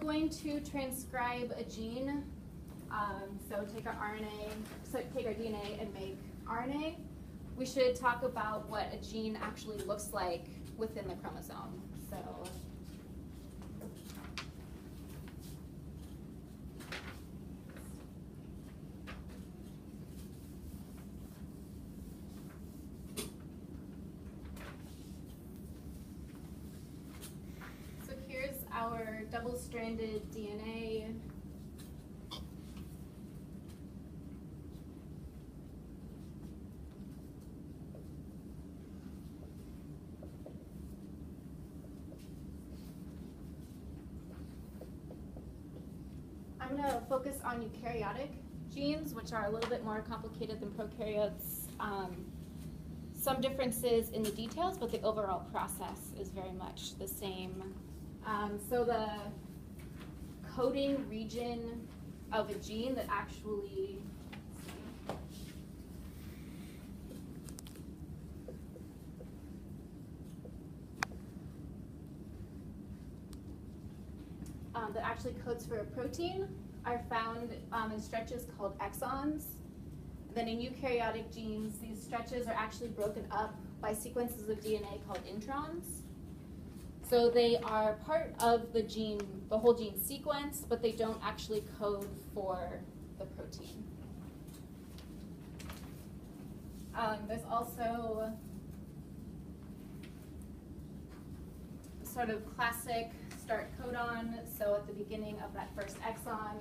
going to transcribe a gene. So take our DNA and make RNA. We should talk about what a gene actually looks like within the chromosome. So here's our double-stranded DNA. I'm going to focus on eukaryotic genes, which are a little bit more complicated than prokaryotes. Some differences in the details, but the overall process is very much the same. So the coding region of a gene that actually codes for a protein are found in stretches called exons. Then in eukaryotic genes, these stretches are actually broken up by sequences of DNA called introns. So they are part of the gene, the whole gene sequence, but they don't actually code for the protein. There's also sort of classic start codon. So at the beginning of that first exon,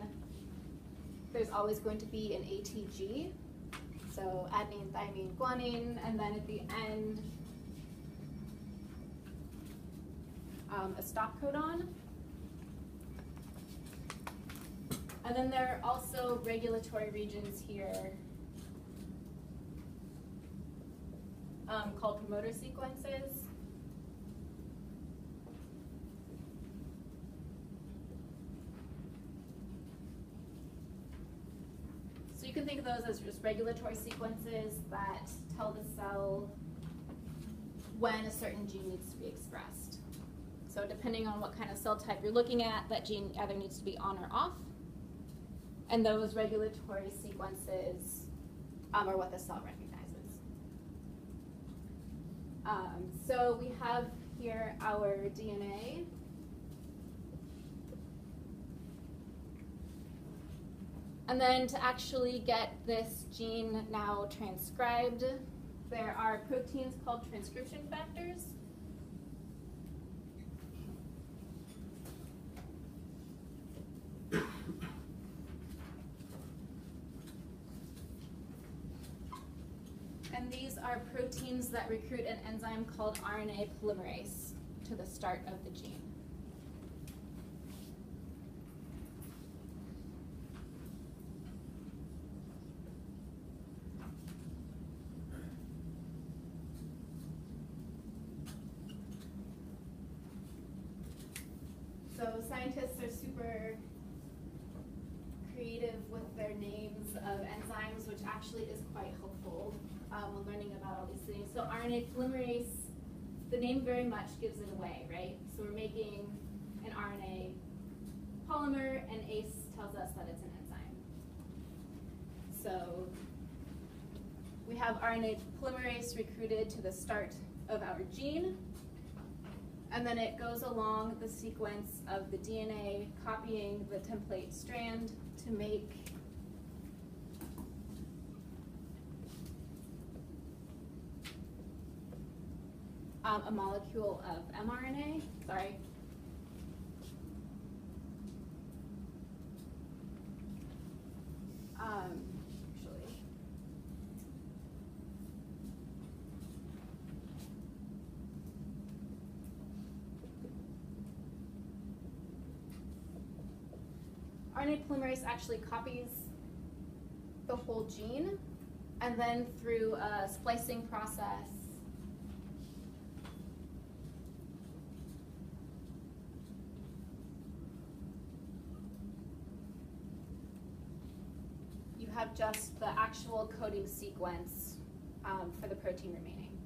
there's always going to be an ATG. So adenine, thymine, guanine, and then at the end, a stop codon. And then there are also regulatory regions here called promoter sequences. So you can think of those as just regulatory sequences that tell the cell when a certain gene needs to be expressed. So depending on what kind of cell type you're looking at, that gene either needs to be on or off. And those regulatory sequences are what the cell recognizes. So we have here our DNA. And then to actually get this gene now transcribed, there are proteins called transcription factors. And these are proteins that recruit an enzyme called RNA polymerase to the start of the gene. So scientists are super creative with their names of enzymes, which actually is quite helpful when learning about all these things. So RNA polymerase, the name very much gives it away, right? So we're making an RNA polymer, and ACE tells us that it's an enzyme. So we have RNA polymerase recruited to the start of our gene. And then it goes along the sequence of the DNA, copying the template strand to make a molecule of mRNA. Sorry. RNA polymerase actually copies the whole gene, and then through a splicing process, you have just the actual coding sequence for the protein remaining.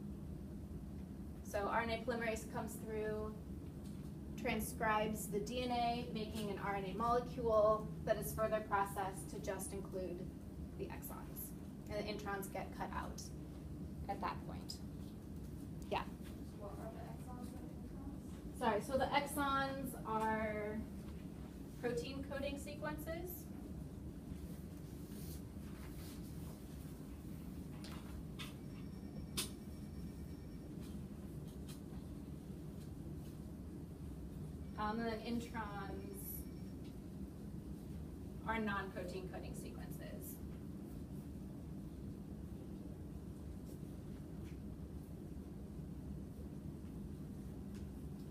So RNA polymerase comes through, transcribes the DNA, making an RNA molecule that is further processed to just include the exons. And the introns get cut out at that point. Yeah? What are the exons and introns? Sorry, so the exons are protein coding sequences. And then introns are non-protein coding sequences.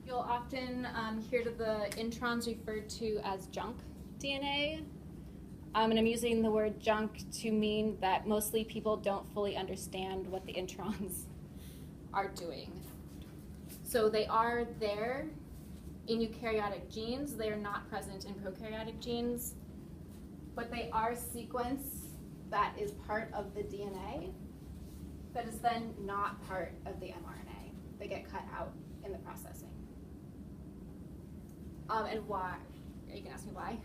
You'll often hear the introns referred to as junk DNA. And I'm using the word junk to mean that mostly people don't fully understand what the introns are doing. So they are there in eukaryotic genes. They are not present in prokaryotic genes, but they are sequence that is part of the DNA that is then not part of the mRNA. They get cut out in the processing. And why? Are you gonna ask me why?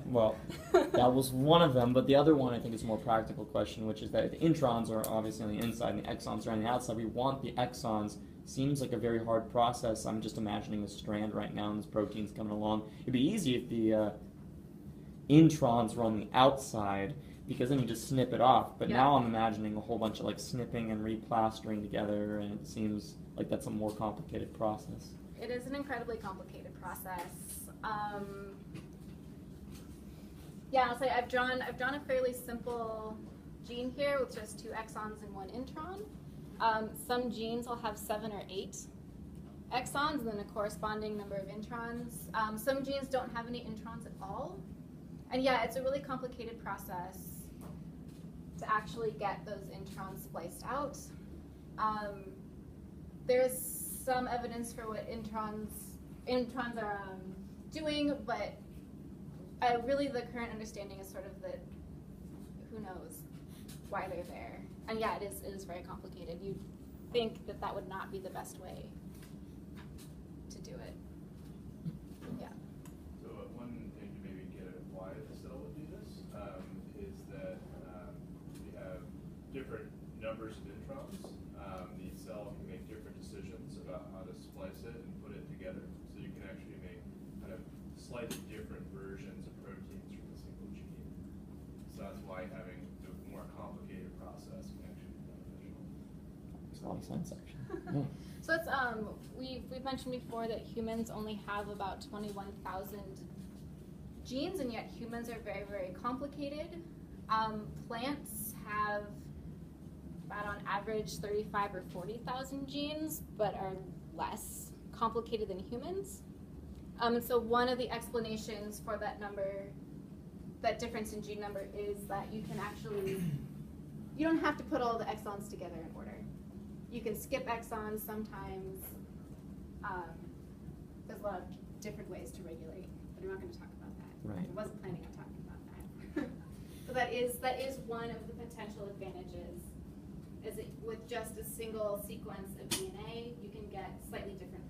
Well, that was one of them, but the other one I think is a more practical question, which is that the introns are obviously on the inside and the exons are on the outside. We want the exons. Seems like a very hard process. I'm just imagining a strand right now and this protein's coming along. It'd be easy if the introns were on the outside, because then you just snip it off. But now I'm imagining a whole bunch of like snipping and replastering together, and it seems like that's a more complicated process. It is an incredibly complicated process. Yeah, I'll say I've drawn a fairly simple gene here with just 2 exons and 1 intron. Some genes will have 7 or 8 exons and then a corresponding number of introns. Some genes don't have any introns at all. And yeah, it's a really complicated process to actually get those introns spliced out. There's some evidence for what introns are doing, but really the current understanding is sort of that who knows why they're there. And yeah, it is very complicated. You'd think that that would not be the best way to do it. Yeah. So one thing to maybe get at why the cell would do this is that we have different numbers of introns. The cell can make different decisions about how to splice it and put it together. So you can actually make kind of slightly different versions of proteins from a single gene. So that's why having the more complicated process can actually be beneficial. Makes a lot of sense, actually. Yeah. So it's we've mentioned before that humans only have about 21,000 genes, and yet humans are very, very complicated. Plants have about on average 35 or 40,000 genes, but are less complicated than humans. And so one of the explanations for that number, that difference in gene number, is that you can actually, you don't have to put all the exons together in order. You can skip exons sometimes. There's a lot of different ways to regulate, but I'm not going to talk about that. Right. I wasn't planning on talking about that. So that is one of the potential advantages, is it, with just a single sequence of DNA, you can get slightly different